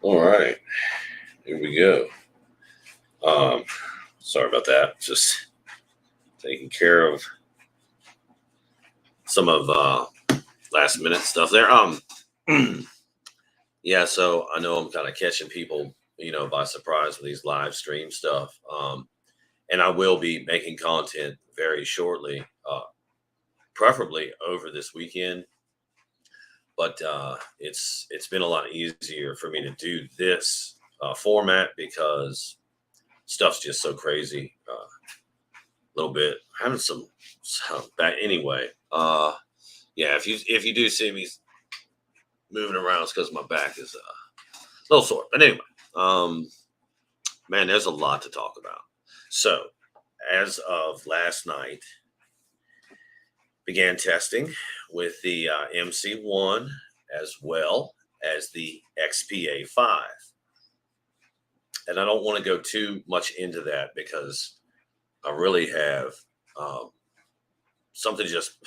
All right, here we go. Um, Sorry about that. Just taking care of some of last minute stuff there. Yeah. So I know I'm kind of catching people, by surprise with these live stream stuff. And I will be making content very shortly, preferably over this weekend. But it's been a lot easier for me to do this format because stuff's just so crazy. Little bit having some back anyway. Yeah, if you do see me moving around, it's because my back is a little sore. But anyway, um, man, there's a lot to talk about. So, as of last night, began testing with the MC1 as well as the XPA5. And I don't want to go too much into that because I really have um, something just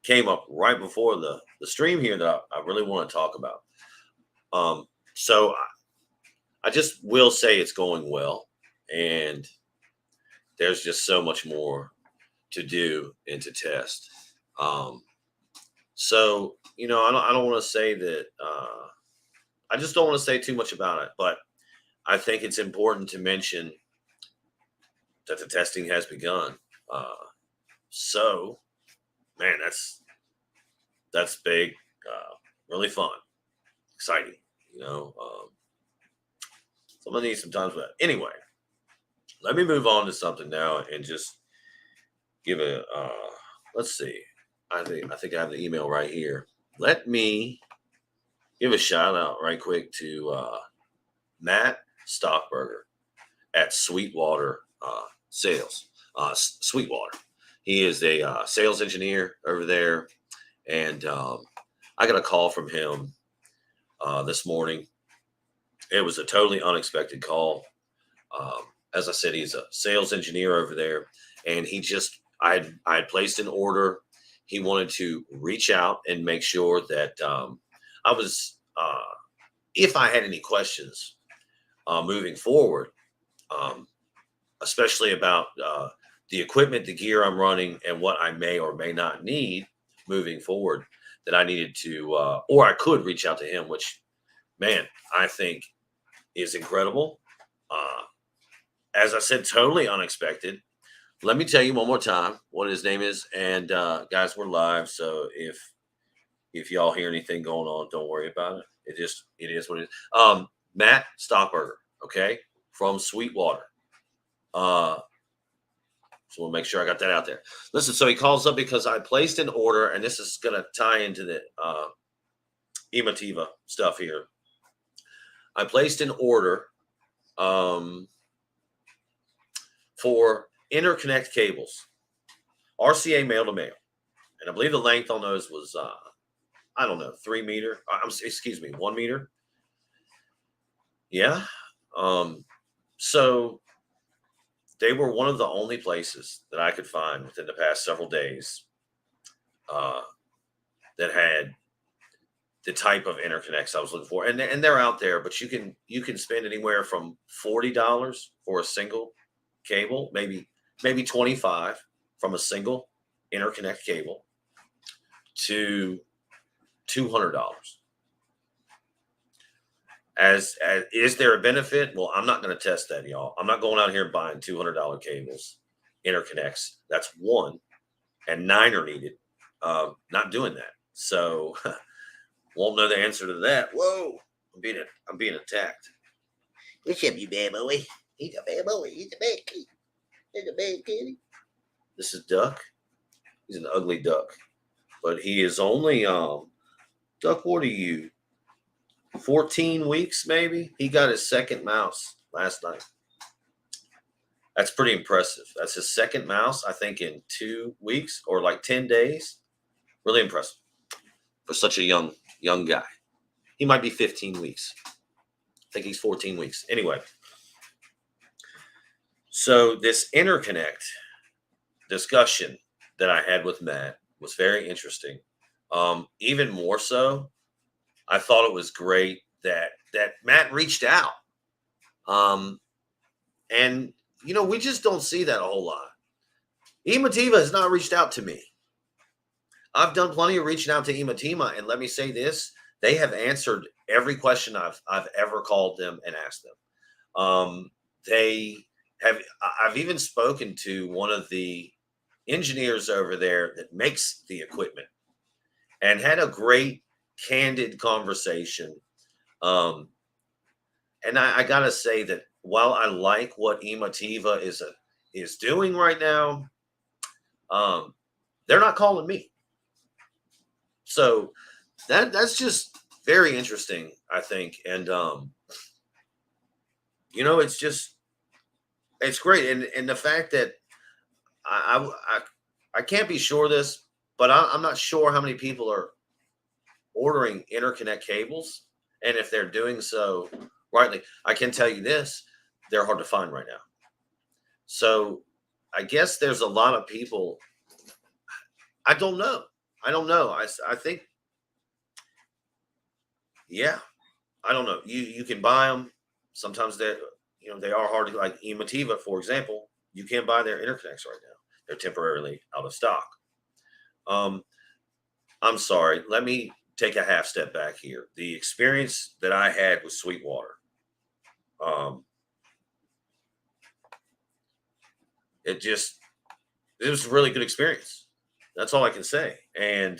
came up right before the stream here that I really want to talk about. So I just will say it's going well, and there's just so much more to do and to test. Um, so I don't want to say that. I just don't want to say too much about it, but I think it's important to mention that the testing has begun. Uh, so, man, that's big, really fun, exciting. So I'm gonna need some time for that. Anyway, let me move on to something now and just give a. Let's see. I think I have the email right here. Let me give a shout out right quick to Matt Stockberger at Sweetwater Sales. Sweetwater. He is a sales engineer over there, and I got a call from him this morning. It was a totally unexpected call. Um, as I said, he's a sales engineer over there, and I had placed an order. He wanted to reach out and make sure that I was, if I had any questions moving forward, um, especially about the equipment, the gear I'm running, and what I may or may not need moving forward, that I needed to, or I could reach out to him, which, man, I think is incredible. Uh, as I said, totally unexpected. Let me tell you one more time what his name is. And guys, we're live, so if y'all hear anything going on, don't worry about it. It is what it is. Matt Stockberger, okay, from Sweetwater. Uh, so we'll make sure I got that out there. Listen, so he calls up because I placed an order, and this is going to tie into the Emotiva stuff here. I placed an order for interconnect cables, RCA male to male, and I believe the length on those was I don't know, 3 meter. Excuse me, 1 meter. Yeah. So they were one of the only places that I could find within the past several days uh, that had the type of interconnects I was looking for, and they're out there. But you can spend anywhere from $40 for a single cable, maybe 25 from a single interconnect cable to $200. As is there a benefit? Well, I'm not going to test that, y'all. I'm not going out here buying $200 cables, interconnects. That's one, and nine are needed. Not doing that. So won't know the answer to that. Whoa, I'm being attacked. What's up, you bad boy? He's a bad boy. He's a bad kid. He's a bad kitty. This is Duck. He's an ugly duck, but he is only Duck. What are you? 14 weeks, maybe. He got his second mouse last night. That's pretty impressive. That's his second mouse, I think, in 2 weeks or like 10 days. Really impressive for such a young guy. He might be 15 weeks. I think he's 14 weeks. Anyway, so this interconnect discussion that I had with Matt was very interesting. Even more so, I thought it was great that that Matt reached out. And we just don't see that a whole lot. Emotiva has not reached out to me. I've done plenty of reaching out to Emotiva, and let me say this: they have answered every question I've ever called them and asked them. They have. I've even spoken to one of the engineers over there that makes the equipment, and had a great, candid conversation. And I gotta say that while I like what Emotiva is doing right now, they're not calling me. So that's just very interesting, I think. And it's great. And the fact that I can't be sure of this, but I'm not sure how many people are ordering interconnect cables, and if they're doing so rightly. I can tell you this: they're hard to find right now. So I guess there's a lot of people. I don't know. I think, yeah, I don't know. You can buy them. Sometimes they are hard to, like Emotiva, for example. You can't buy their interconnects right now. They're temporarily out of stock. Um, I'm sorry. Let me take a half step back here. The experience that I had with Sweetwater, um, it was a really good experience. That's all I can say. And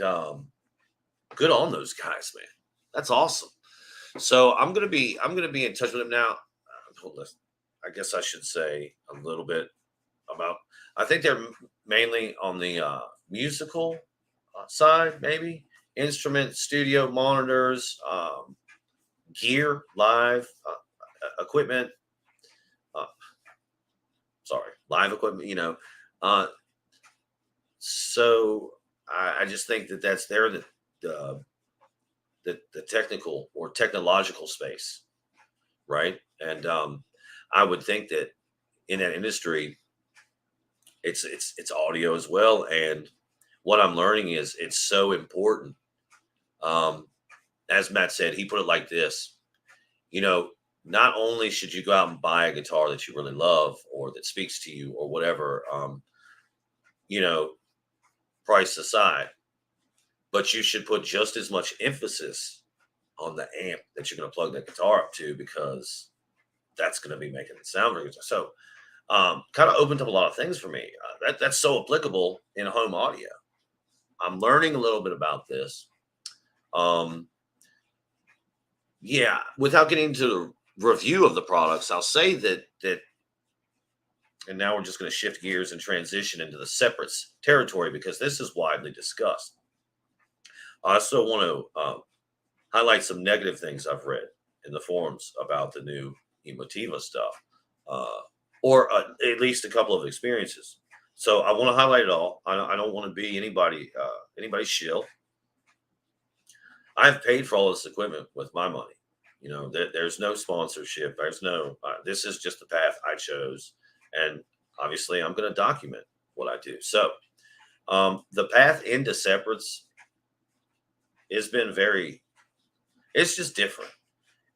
good on those guys, man. That's awesome. So I'm gonna be in touch with them now. Hold on. I guess I should say a little bit about. I think they're mainly on the musical side, maybe instrument, studio monitors, gear, live equipment. Uh, sorry, live equipment. Uh, so I just think that that's there the the technical or technological space, right? And I would think that in that industry, it's audio as well. And what I'm learning is it's so important. Um, as Matt said, he put it like this: you know, not only should you go out and buy a guitar that you really love or that speaks to you or whatever, you know, price aside, but you should put just as much emphasis on the amp that you're going to plug that guitar up to, because that's going to be making it sound very good. So, kind of opened up a lot of things for me. That's so applicable in home audio. I'm learning a little bit about this. Um, yeah, without getting into the review of the products, I'll say that, and now we're just going to shift gears and transition into the separates territory because this is widely discussed. I also want to highlight some negative things I've read in the forums about the new Emotiva stuff, uh, or at least a couple of experiences. So I want to highlight it all. I don't want to be anybody's shill. I've paid for all this equipment with my money. There's no sponsorship. There's no. This is just the path I chose, and obviously I'm going to document what I do. So the path into separates has been very. It's just different.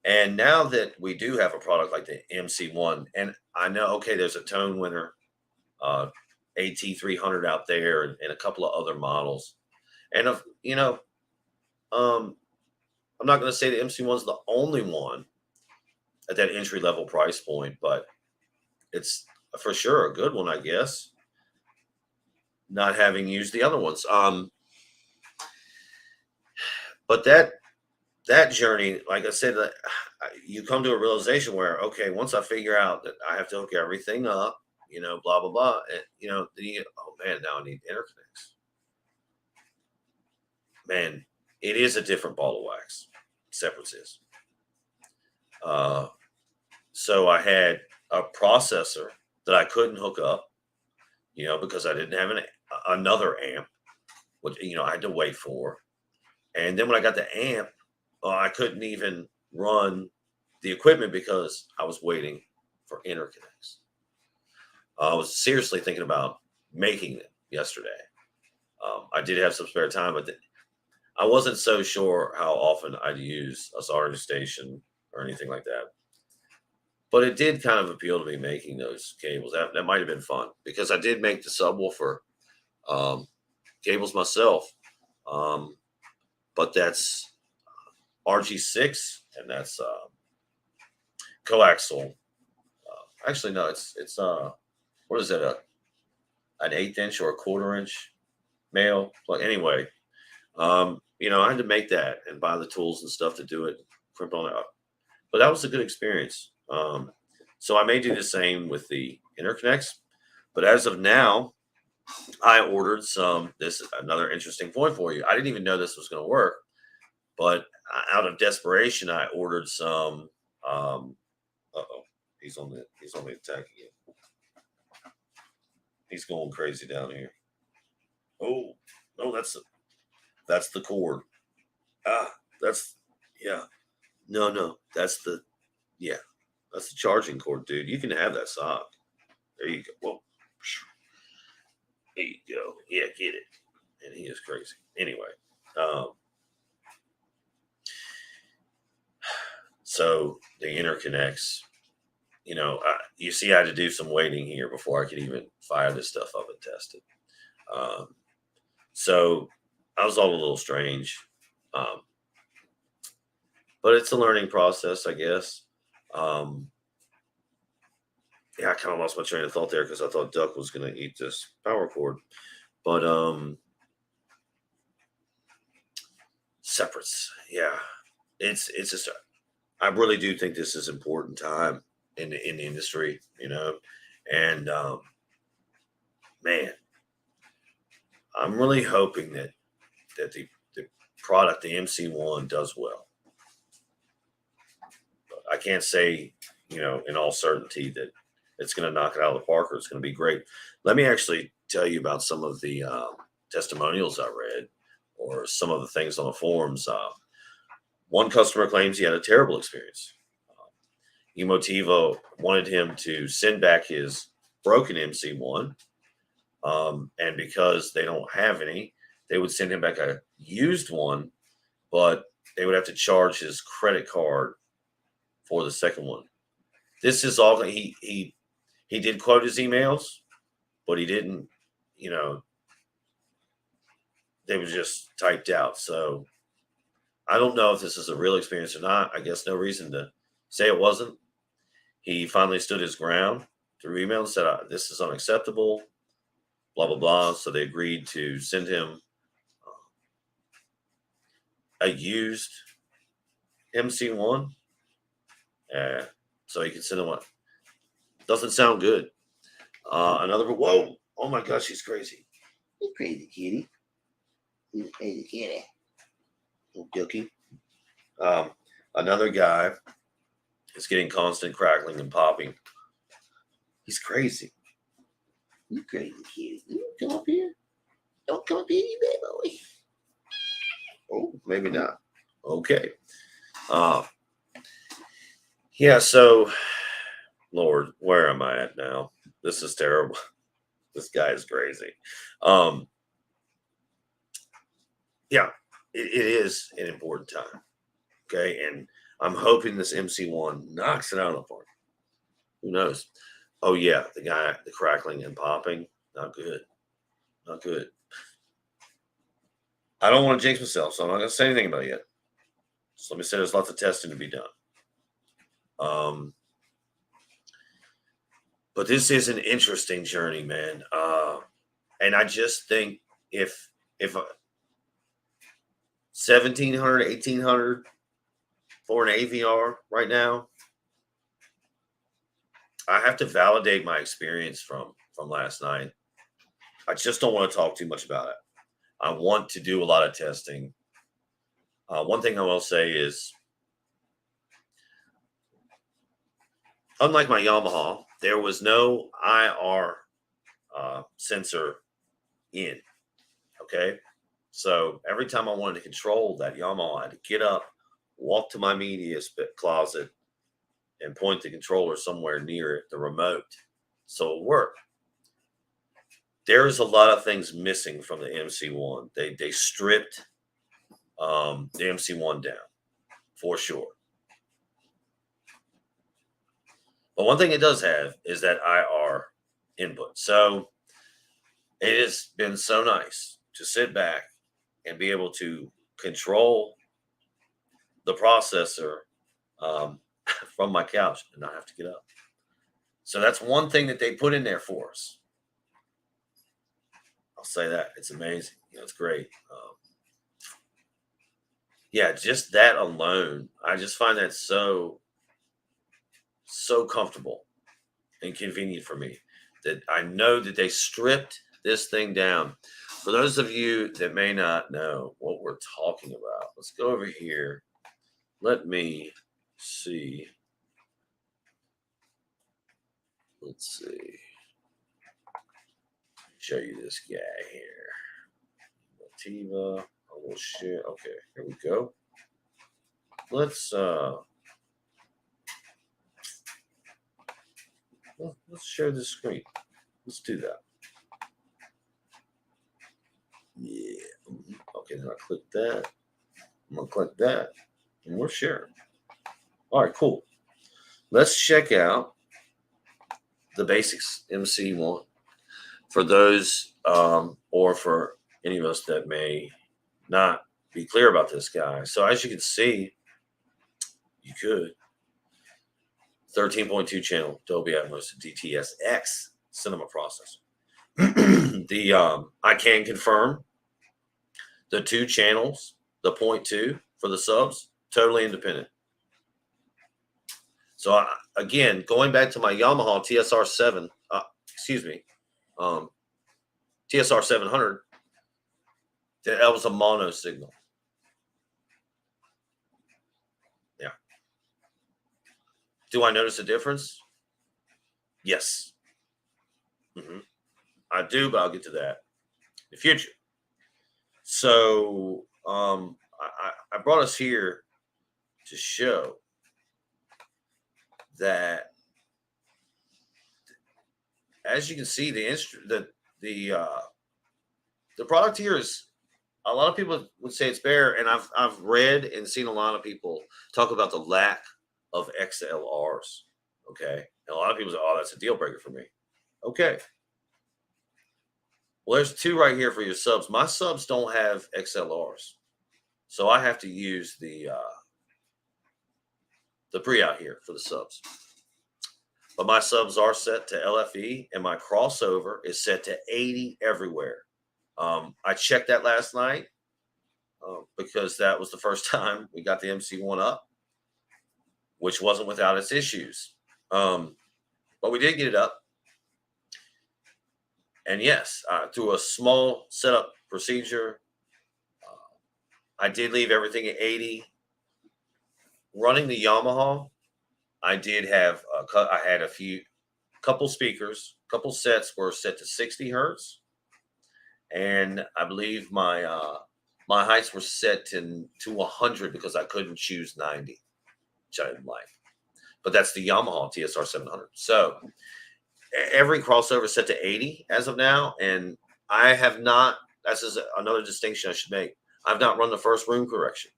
And now that we do have a product like the MC1, and I know, okay, there's a tone winner, AT300 out there, and a couple of other models. And um, I'm not going to say the MC1 is the only one at that entry level price point, but it's for sure a good one, I guess. Not having used the other ones, but that journey, like I said, you come to a realization where, okay, once I figure out that I have to hook everything up, blah blah blah, and then oh man, now I need interconnects. Man, it is a different ball of wax. Separates is. So I had a processor that I couldn't hook up, because I didn't have another amp, which I had to wait for. And then when I got the amp, I couldn't even run the equipment because I was waiting for interconnects. I was seriously thinking about making them yesterday. I did have some spare time, but I wasn't so sure how often I'd use a soldering station or anything like that. But it did kind of appeal to me making those cables. That might have been fun because I did make the subwoofer um, cables myself. Um, but that's RG6 and that's coaxial. Actually, no, it's what is it? An 1/8 inch or a 1/4 inch male. But anyway, I had to make that and buy the tools and stuff to do it, crimp on it up. But that was a good experience. So I may do the same with the interconnects. But as of now, I ordered some. This is another interesting point for you. I didn't even know this was going to work, but out of desperation, I ordered some. Uh-oh, he's on the attack again. He's going crazy down here. Oh, no, that's the cord. Ah, that's yeah. No, yeah, that's the charging cord, dude. You can have that sock. There you go. Whoa. There you go. Yeah, get it. And he is crazy. Anyway, um, so the interconnects, you see, I had to do some waiting here before I could even fire this stuff up and test it. Um, so I was all a little strange, um, but it's a learning process, I guess. Um, yeah, I kind of lost my train of thought there because I thought Duck was going to eat this power cord, but separates, yeah, it's just I really do think this is important time in the industry, and man, I'm really hoping that the product, the MC1, does well. But I can't say, in all certainty that it's going to knock it out of the park or it's going to be great. Let me actually tell you about some of the testimonials I read or some of the things on the forums. One customer claims he had a terrible experience. Emotiva wanted him to send back his broken MC1. And because they don't have any, they would send him back a used one, but they would have to charge his credit card for the second one. This is all he did quote his emails, but he didn't, they were just typed out. So I don't know if this is a real experience or not. I guess no reason to say it wasn't. He finally stood his ground through email and said, this is unacceptable, blah, blah, blah. So they agreed to send him a used MC1. So he can send him one. Doesn't sound good. Whoa. Oh my gosh, he's crazy. He's crazy, kitty. He's a crazy kitty. Little joking. Another guy is getting constant crackling and popping. He's crazy. You crazy kid. You come up here. Don't come up here, you bad boy. Oh, maybe not. Okay. Yeah, so Lord, where am I at now? This is terrible. This guy is crazy. Yeah, it is an important time. Okay, and I'm hoping this MC1 knocks it out of the park. Who knows? Oh yeah, the crackling and popping, not good, not good. I don't want to jinx myself, so I'm not going to say anything about it yet. So let me say there's lots of testing to be done. But this is an interesting journey, man. And I just think if 1700, 1800 for an AVR right now, I have to validate my experience from last night. I just don't want to talk too much about it. I want to do a lot of testing. One thing I will say is, unlike my Yamaha, there was no IR sensor in. Okay. So every time I wanted to control that Yamaha, I had to get up, walk to my media closet, and point the controller somewhere near it, the remote, so it worked. There is a lot of things missing from the MC1. They stripped the MC1 down for sure. But one thing it does have is that IR input. So it has been so nice to sit back and be able to control the processor um, from my couch and not have to get up. So that's one thing that they put in there for us. I'll say that. It's amazing. It's great. Yeah, just that alone, I just find that so comfortable and convenient for me that I know that they stripped this thing down. For those of you that may not know what we're talking about, let's go over here. Let me see. Let's see. Show you this guy here. Motiva. I will share. Okay, here we go. Let's share the screen. Let's do that. Yeah. Okay, then I click that. I'm gonna click that, and we're sharing. All right, cool. Let's check out the basics MC1 for those, or for any of us that may not be clear about this guy. So as you can see, you could 13.2 channel Dolby Atmos DTS-X cinema processor. I can confirm the 2 channels, the 0.2 for the subs, totally independent. So again, going back to my Yamaha TSR7, TSR 700, that was a mono signal. Yeah. Do I notice a difference? Yes. I do, but I'll get to that in the future. So I brought us here to show that, as you can see, the product here is, a lot of people would say it's bare, and I've read and seen a lot of people talk about the lack of XLRs. Okay, and a lot of people say, "Oh, that's a deal breaker for me." Okay, well, there's 2 right here for your subs. My subs don't have XLRs, so I have to use the pre-out here for the subs. But my subs are set to LFE, and my crossover is set to 80 everywhere. I checked that last night because that was the first time we got the MC1 up, which wasn't without its issues. But we did get it up. And yes, through a small setup procedure, I did leave everything at 80. Running the Yamaha, I did have I had couple speakers, couple sets were set to 60 hertz, and I believe my heights were set to 100 because I couldn't choose 90, which I didn't like. But that's the Yamaha TSR 700. So every crossover is set to 80 as of now, and I have not. That's another distinction I should make. I've not run the first room correction.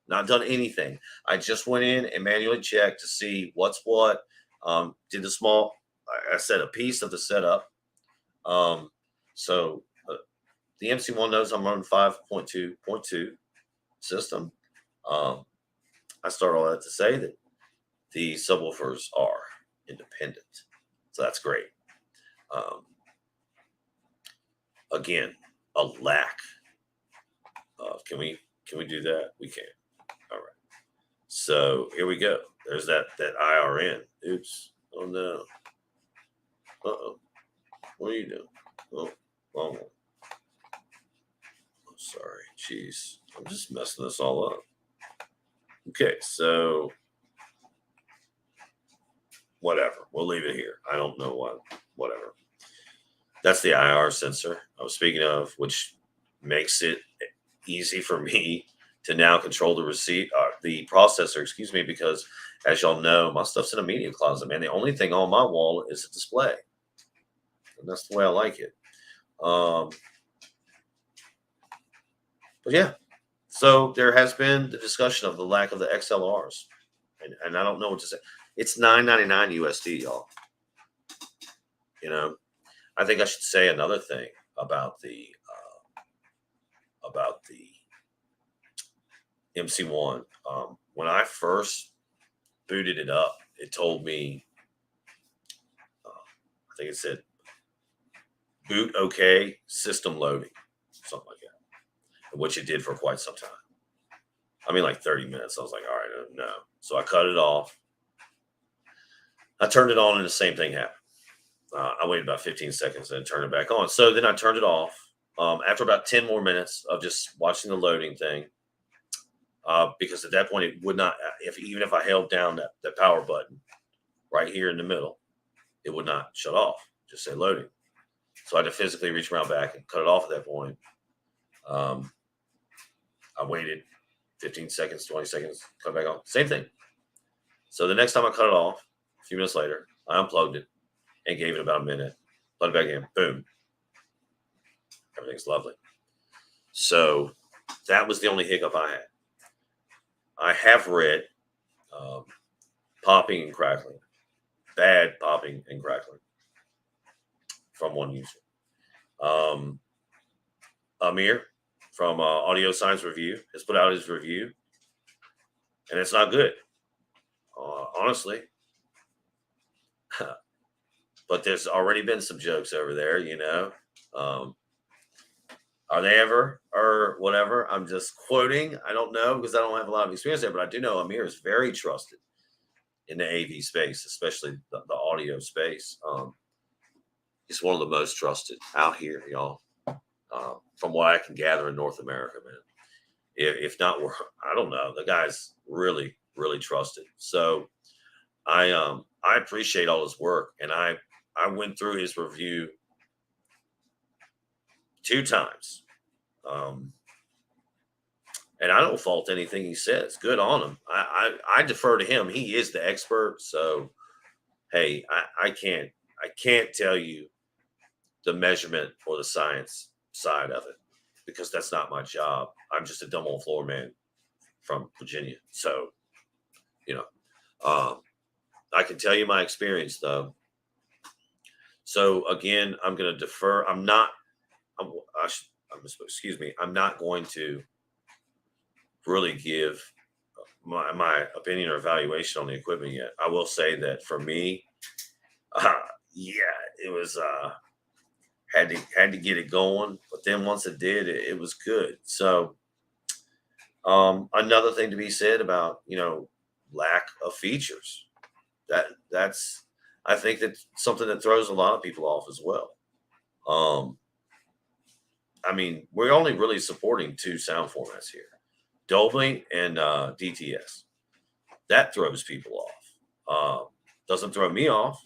Not done anything. I just went in and manually checked to see what's what. Did the small, I said, a piece of the setup. So the MC1 knows I'm running 5.2.2 system. I start all that to say that the subwoofers are independent. So that's great. Again, a lack of, can we do that? We can. All right. So here we go. There's that IRN. Oops. Oh no. Uh-oh. What are you doing? Oh, wrong one. Oh, sorry. Jeez. I'm just messing this all up. Okay, so whatever. We'll leave it here. I don't know what. Whatever. That's the IR sensor I was speaking of, which makes it easy for me to now control the processor, because as y'all know, my stuff's in a media closet, man. The only thing on my wall is a display. And that's the way I like it. But yeah, so there has been the discussion of the lack of the XLRs. And I don't know what to say. It's $9.99 USD, y'all. You know, I think I should say another thing about the MC1. When I first booted it up, it told me, I think it said boot okay, system loading, something like that, which it did for quite some time. I mean, like 30 minutes. I was like, all right, no. So I cut it off. I turned it on, and the same thing happened. I waited about 15 seconds and turned it back on. So then I turned it off. After about 10 more minutes of just watching the loading thing, because at that point it would not, even if I held down that power button right here in the middle, it would not shut off. Just say loading. So I had to physically reach around back and cut it off at that point. I waited 15 seconds, 20 seconds, cut it back on. Same thing. So the next time I cut it off, a few minutes later, I unplugged it and gave it about a minute. Plugged it back in. Boom. Everything's lovely. So that was the only hiccup I had. I have read popping and crackling, bad popping and crackling from one user. Amir from Audio Science Review has put out his review, and it's not good, honestly. But there's already been some jokes over there, you know. Are they ever or whatever? I'm just quoting. I don't know because I don't have a lot of experience there, but I do know Amir is very trusted in the AV space, especially the audio space. He's one of the most trusted out here, y'all. From what I can gather in North America, man. If not, I don't know. The guy's really, really trusted. So I appreciate all his work, and I went through his review 2 times. And I don't fault anything he says. Good on him. I defer to him. He is the expert. So hey, I can't tell you the measurement or the science side of it because that's not my job. I'm just a dumb old floor man from Virginia. So, you know, I can tell you my experience though. So again, I'm going to defer. I'm not going to really give my opinion or evaluation on the equipment yet. I will say that for me, it was had to get it going, but then once it did, it was good. So another thing to be said about lack of features. That's I think that's something that throws a lot of people off as well. I mean, we're only really supporting 2 sound formats here, Dolby and DTS. That throws people off. Doesn't throw me off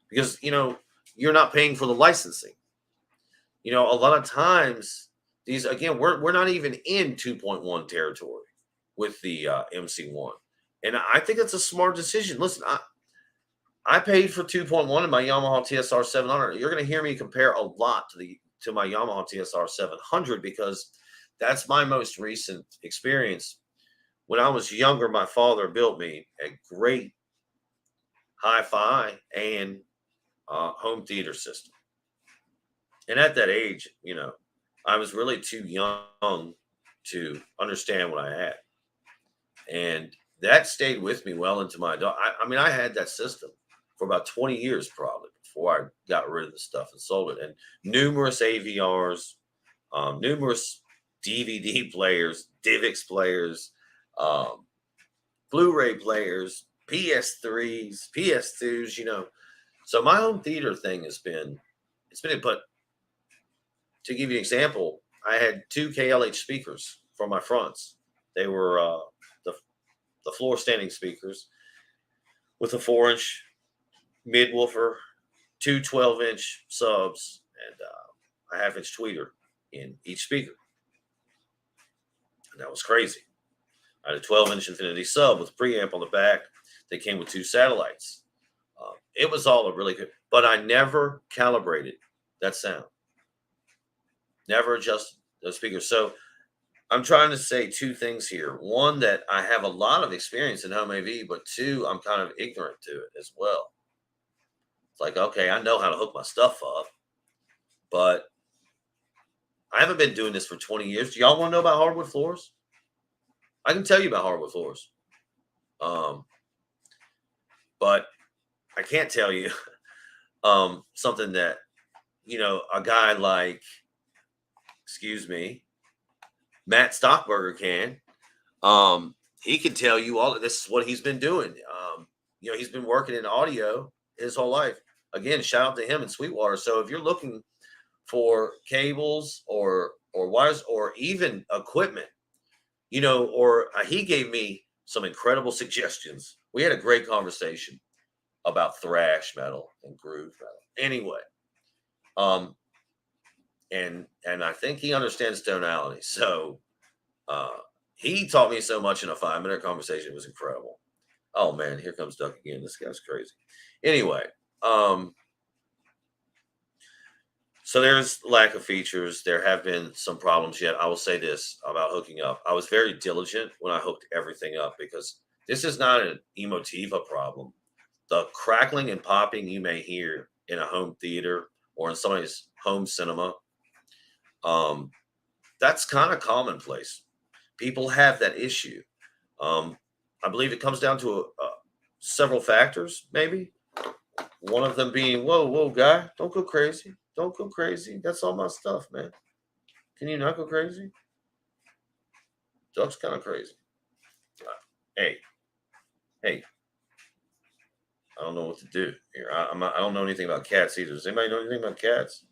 because, you're not paying for the licensing. A lot of times these, again, we're not even in 2.1 territory with the MC1. And I think it's a smart decision. Listen, I paid for 2.1 in my Yamaha TSR 700. You're going to hear me compare a lot to my Yamaha TSR 700 because that's my most recent experience. When I was younger, my father built me a great hi-fi and home theater system. And at that age, I was really too young to understand what I had. And that stayed with me well into my adult. I mean, I had that system for about 20 years probably before I got rid of the stuff and sold it. And numerous AVRs, numerous DVD players, DivX players, Blu-ray players, PS3s, PS2s, So my home theater thing it's been, but to give you an example, I had 2 KLH speakers for my fronts. They were the floor standing speakers with a 4-inch mid woofer, 2 12-inch subs, and a 1/2-inch tweeter in each speaker. And that was crazy. I had a 12-inch Infinity sub with a preamp on the back. They came with 2 satellites. It was all a really good, but I never calibrated that sound. Never adjusted those speakers. So I'm trying to say two things here. One, that I have a lot of experience in home AV, but two, I'm kind of ignorant to it as well. It's like, okay, I know how to hook my stuff up, but I haven't been doing this for 20 years. Do y'all want to know about hardwood floors? I can tell you about hardwood floors. Um, but I can't tell you something that, a guy like, excuse me, Matt Stockberger can. He can tell you all of this is what he's been doing. He's been working in audio his whole life. Again, shout out to him in Sweetwater. So if you're looking for cables or wires or even equipment, he gave me some incredible suggestions. We had a great conversation about thrash metal and groove metal. Anyway, um, and I think he understands tonality. So he taught me so much in a 5-minute conversation. It was incredible. Oh man, here comes Duck again. This guy's crazy. Anyway, so there's lack of features. There have been some problems yet. I will say this about hooking up. I was very diligent when I hooked everything up because this is not an Emotiva problem. The crackling and popping you may hear in a home theater or in somebody's home cinema, that's kind of commonplace. People have that issue. I believe it comes down to several factors, maybe. One of them being, whoa, guy, don't go crazy. Don't go crazy. That's all my stuff, man. Can you not go crazy? Duck's kind of crazy. Hey, I don't know what to do here. I don't know anything about cats either. Does anybody know anything about cats?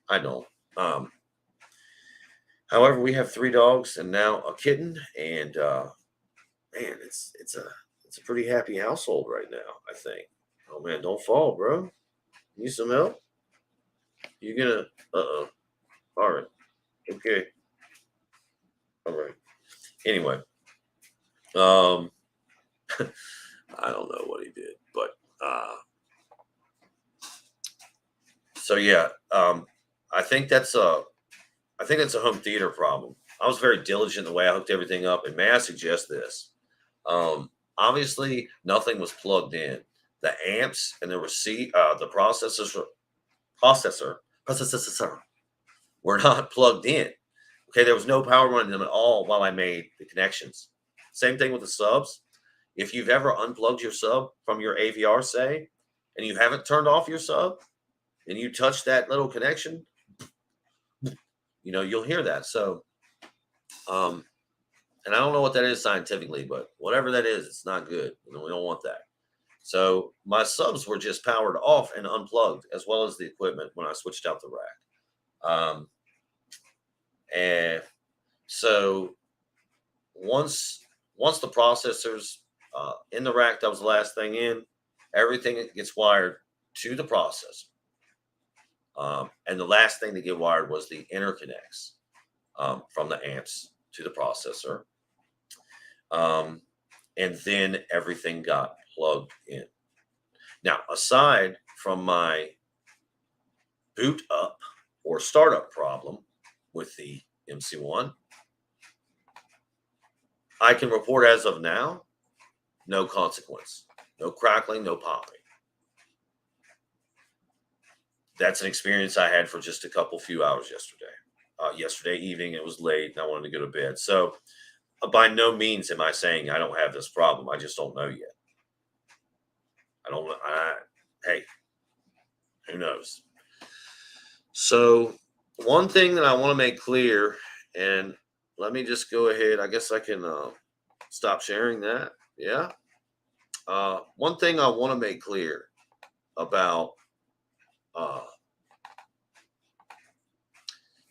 I don't. However, we have 3 dogs and now a kitten, and man, it's a pretty happy household right now, I think. Oh man, don't fall, bro. Need some help? You gonna all right. Okay. All right. Anyway, um I don't know what he did, but so yeah, I think that's a home theater problem. I was very diligent in the way I hooked everything up, and may I suggest this? Obviously, nothing was plugged in. The amps and the the processor were not plugged in. Okay, there was no power running them at all while I made the connections. Same thing with the subs. If you've ever unplugged your sub from your AVR, say, and you haven't turned off your sub, and you touch that little connection, you'll hear that. So, and I don't know what that is scientifically, but whatever that is, it's not good. We don't want that. So my subs were just powered off and unplugged, as well as the equipment when I switched out the rack. And so once the processors in the rack, that was the last thing in, everything gets wired to the processor. And the last thing to get wired was the interconnects from the amps to the processor. And then everything got plugged in. Now, aside from my boot up or startup problem with the MC1, I can report as of now, no consequence, no crackling, no popping. That's an experience I had for just a few hours yesterday. Yesterday evening, it was late and I wanted to go to bed. So by no means am I saying I don't have this problem. I just don't know yet. I don't know. Hey, who knows? So one thing that I want to make clear, and let me just go ahead. I guess I can stop sharing that. Yeah. One thing I want to make clear about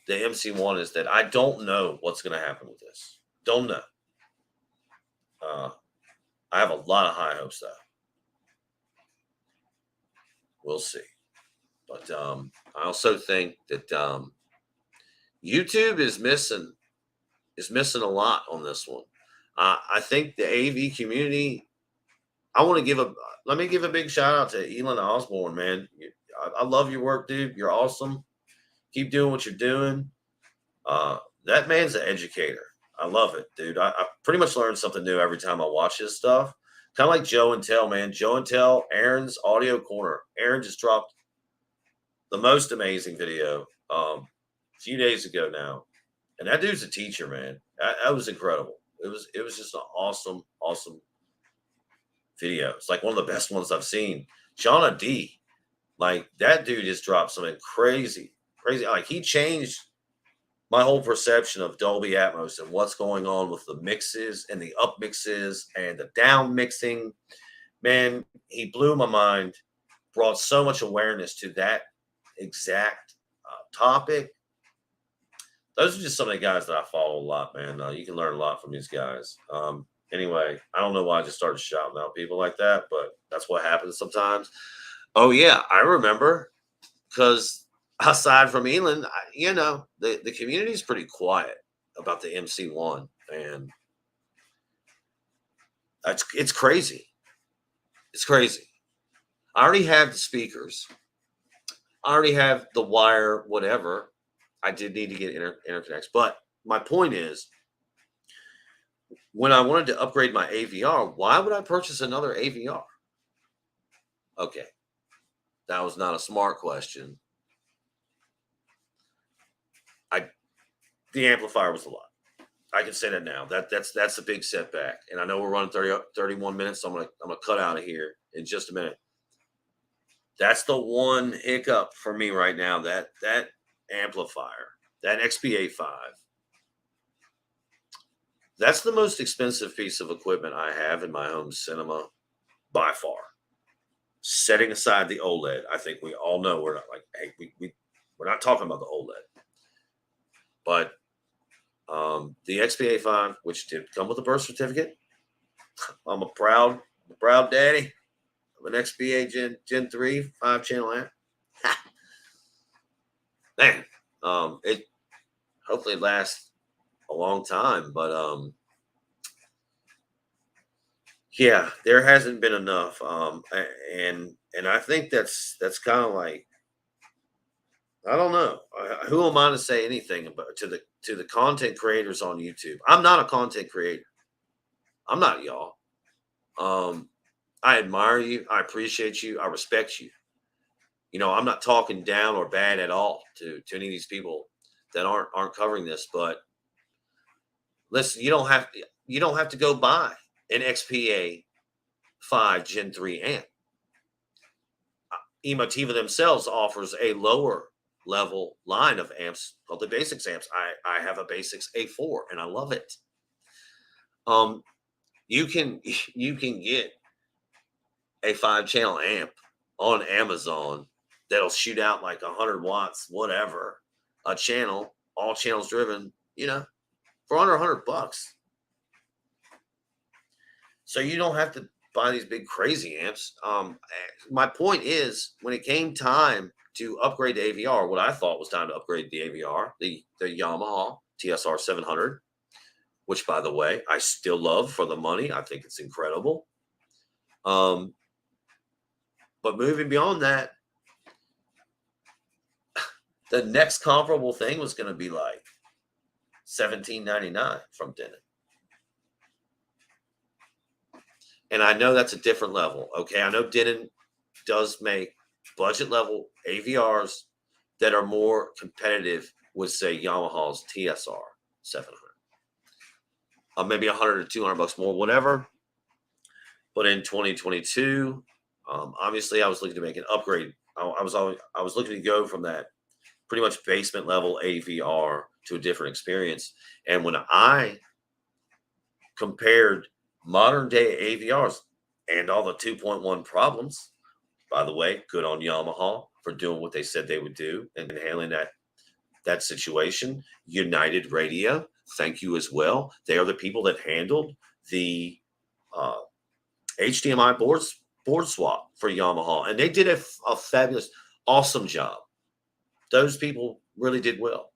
the MC1 is that I don't know what's going to happen with this. Don't know. I have a lot of high hopes though. We'll see. But I also think that YouTube is missing a lot on this one. I think the AV community. Let me give a big shout out to Elon Osborne, man. I love your work, dude. You're awesome. Keep doing what you're doing. That man's an educator. I love it, dude. I pretty much learn something new every time I watch his stuff. Kind of like Joe and Tell, man. Joe and Tell, Aaron's audio corner. Aaron just dropped the most amazing video a few days ago now. And that dude's a teacher, man. That was incredible. It was just an awesome, awesome video. It's like one of the best ones I've seen. Shauna D, like that dude just dropped something crazy, crazy. Like he changed my whole perception of Dolby Atmos and what's going on with the mixes and the up mixes and the down mixing. Man, he blew my mind, brought so much awareness to that exact topic. Those are just some of the guys that I follow a lot, man. You can learn a lot from these guys. Anyway, I don't know why I just started shouting out people like that, but that's what happens sometimes. Oh, yeah, I remember because aside from Elon, the community is pretty quiet about the MC1, and it's crazy. It's crazy. I already have the speakers. I already have the wire, whatever. I did need to get interconnects, but my point is, when I wanted to upgrade my AVR, why would I purchase another AVR? Okay, that was not a smart question. The amplifier was a lot. I can say that now. That's a big setback. And I know we're running 31 minutes, so I'm gonna cut out of here in just a minute. That's the one hiccup for me right now. That amplifier, that XPA5. That's the most expensive piece of equipment I have in my home cinema by far. Setting aside the OLED, I think we all know we're not like, hey, we're not talking about the OLED, but the XPA5, which did come with a birth certificate. I'm a proud daddy of an XPA Gen 3 5-channel amp. Man, it hopefully lasts a long time, but yeah, there hasn't been enough. And I think that's kind of like, I don't know. Who am I to say anything about to the content creators on YouTube? I'm not a content creator. I'm not y'all. I admire you. I appreciate you. I respect you. I'm not talking down or bad at all to any of these people that aren't covering this. But listen, you don't have to go buy an XPA 5 Gen 3 amp. Emotiva themselves offers a lower level line of amps called the Basics amps. I have a Basics A4 and I love it. You can get a 5-channel amp on Amazon that'll shoot out like 100 watts, whatever, a channel, all channels driven, for under $100. So you don't have to buy these big crazy amps. My point is, when it came time to upgrade the AVR, what I thought was time to upgrade the AVR, the Yamaha TSR 700, which, by the way, I still love for the money. I think it's incredible. But moving beyond that, the next comparable thing was going to be like $17.99 from Denon. And I know that's a different level. Okay, I know Denon does make budget level AVRs that are more competitive with, say, Yamaha's TSR 700. Maybe 100 or 200 bucks more, whatever. But in 2022, obviously, I was looking to make an upgrade. I was looking to go from that pretty much basement level AVR to a different experience. And when I compared modern day AVRs and all the 2.1 problems, by the way, good on Yamaha for doing what they said they would do and handling that situation. United Radio, thank you as well. They are the people that handled the HDMI board swap for Yamaha, and they did a fabulous, awesome job. Those people really did well.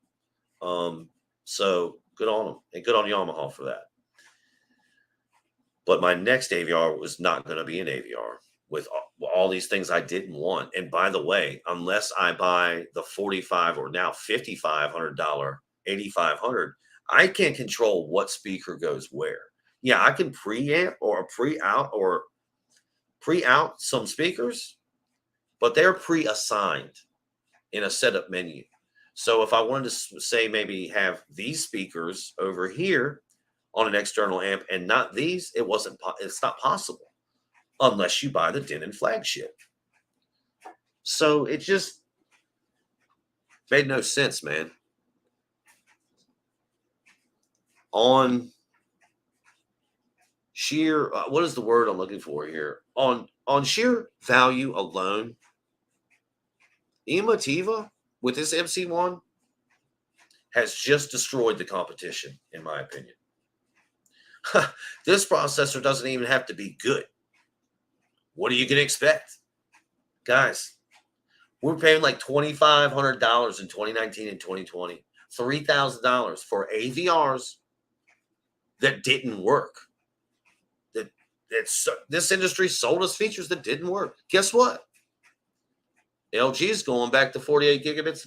So good on them, and good on Yamaha for that. But my next AVR was not going to be an AVR with all these things I didn't want. And by the way, unless I buy the $4,500 or now $5,500 8500, I can't control what speaker goes where. Yeah, I can preamp or pre-out some speakers, but they're pre-assigned in a setup menu. So if I wanted to say maybe have these speakers over here on an external amp and not these, it's not possible unless you buy the Denon flagship. So it just made no sense, man. On sheer, what is the word I'm looking for here? On sheer value alone, Emotiva with this MC1 has just destroyed the competition, in my opinion. This processor doesn't even have to be good. What are you going to expect? Guys, we're paying like $2,500 in 2019 and 2020, $3,000 for AVRs that didn't work. This industry sold us features that didn't work. Guess what? LG is going back to 48 gigabits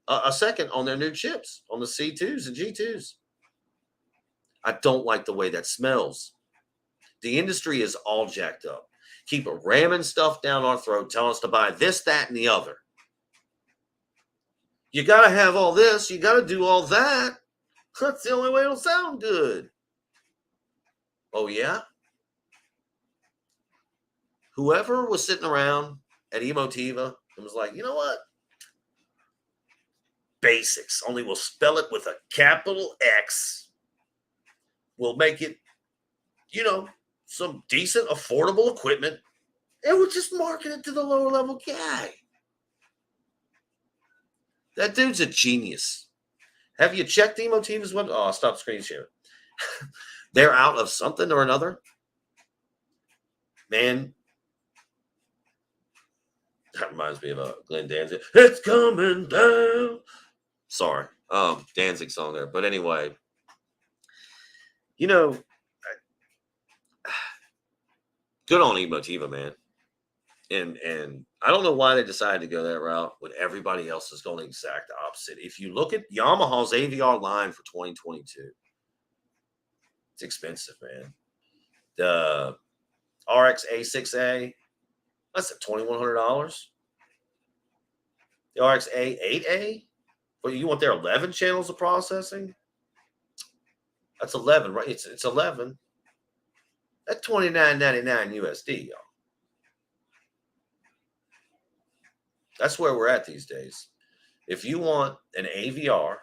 a second on their new chips, on the C2s and G2s. I don't like the way that smells. The industry is all jacked up. Keep ramming stuff down our throat, telling us to buy this, that, and the other. You got to have all this. You got to do all that. That's the only way it'll sound good. Oh, yeah? Whoever was sitting around at Emotiva and was like, you know what? Basics, only we'll spell it with a capital X. We'll make it, some decent, affordable equipment. And we'll just market it to the lower level guy. That dude's a genius. Have you checked Emotiva's website? Oh, stop screen sharing. They're out of something or another. Man, that reminds me of Glenn Danzig. It's coming down. Sorry, Danzig song there. But anyway, good on Emotiva, man. And I don't know why they decided to go that route when everybody else is going the exact opposite. If you look at Yamaha's AVR line for 2022, it's expensive, man. The RX A6A, that's at $2,100. The RX A8A, but you want their 11 channels of processing? That's 11, right? It's 11. That's $29.99 USD, y'all. That's where we're at these days. If you want an AVR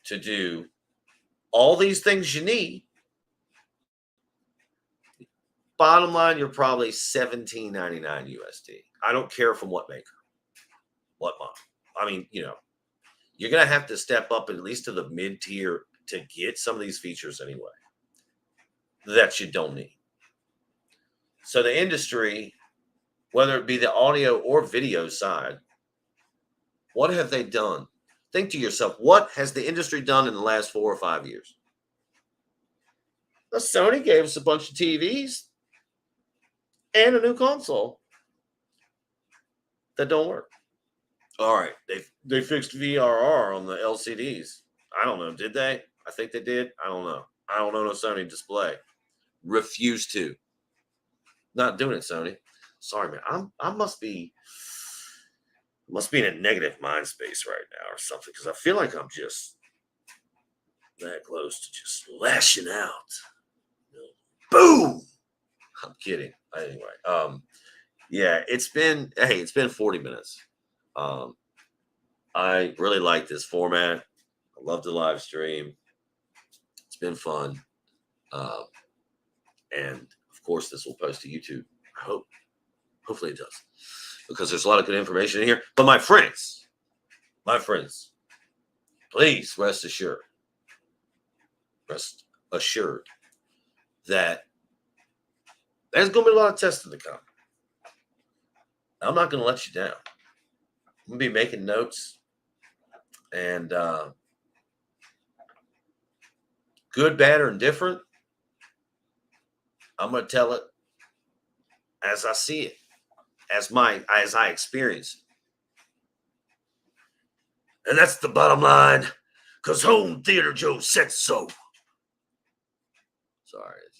to do all these things you need, bottom line, you're probably $17.99 USD. I don't care from what maker, what model. I mean, you're going to have to step up at least to the mid-tier to get some of these features anyway that you don't need. So the industry, whether it be the audio or video side, what have they done? Think to yourself, what has the industry done in the last 4 or 5 years? Well, Sony gave us a bunch of TVs and a new console that don't work. All right, they fixed VRR on the LCDs. I don't know, did they? I think they did. I don't know. I don't know no Sony display. Refuse to. Not doing it, Sony. Sorry, man. I must be in a negative mind space right now or something, because I feel like I'm just that close to just lashing out. Boom. I'm kidding. Anyway, yeah, it's been 40 minutes. I really like this format. I love the live stream. It's been fun. And of course, this will post to YouTube. I hope. Hopefully it does, because there's a lot of good information in here. But my friends, please rest assured that there's going to be a lot of testing to come. I'm not going to let you down. I'm going to be making notes, and good, bad, or indifferent, I'm going to tell it as I see it, as I experience it. And that's the bottom line. 'cause HomeTheaterJoe said so. Sorry, it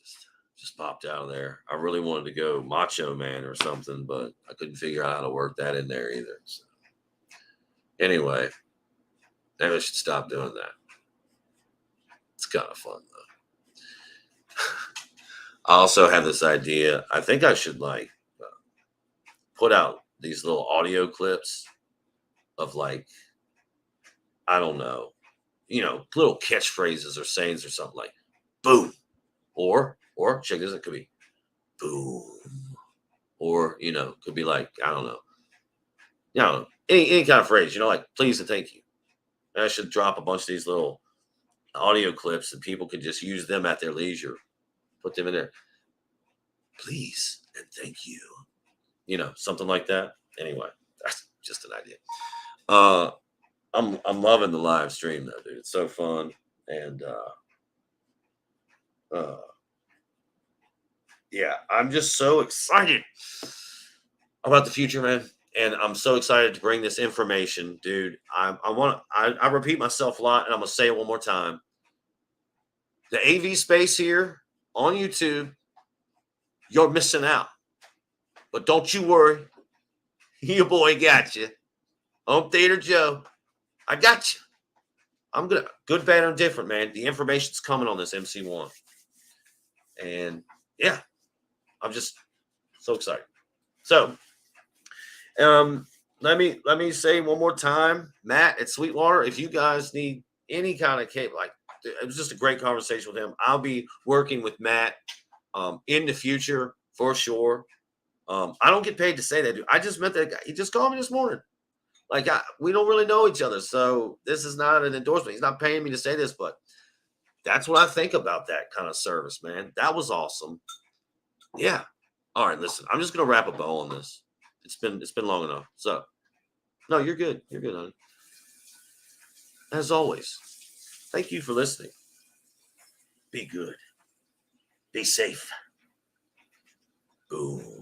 just popped out of there. I really wanted to go Macho Man or something, but I couldn't figure out how to work that in there either. So. Anyway, maybe I should stop doing that. It's kind of fun though. I also have this idea. I think I should put out these little audio clips of I don't know, little catchphrases or sayings or something like boom, or check this, it could be boom, or could be I don't know, any kind of phrase, like please and thank you. And I should drop a bunch of these little audio clips and people can just use them at their leisure. Put them in there. Please and thank you. Something like that. Anyway, that's just an idea. I'm loving the live stream though, dude. It's so fun. And yeah, I'm just so excited about the future, man. And I'm so excited to bring this information, dude. I repeat myself a lot, and I'm gonna say it one more time. The AV space here on YouTube, you're missing out. But don't you worry. Your boy got you. HomeTheaterJoe, I got you. I'm good, bad, or different, man. The information's coming on this MC1. And yeah, I'm just so excited. So let me say one more time, Matt at Sweetwater, if you guys need any kind of cable, it was just a great conversation with him. I'll be working with Matt in the future for sure. I don't get paid to say that, dude. I just met that guy. He just called me this morning. We don't really know each other, so this is not an endorsement. He's not paying me to say this, but that's what I think about that kind of service, man. That was awesome. Yeah. All right, listen, I'm just gonna wrap a bow on this. It's been long enough. So, no, you're good. You're good, honey. As always, thank you for listening. Be good. Be safe. Boom.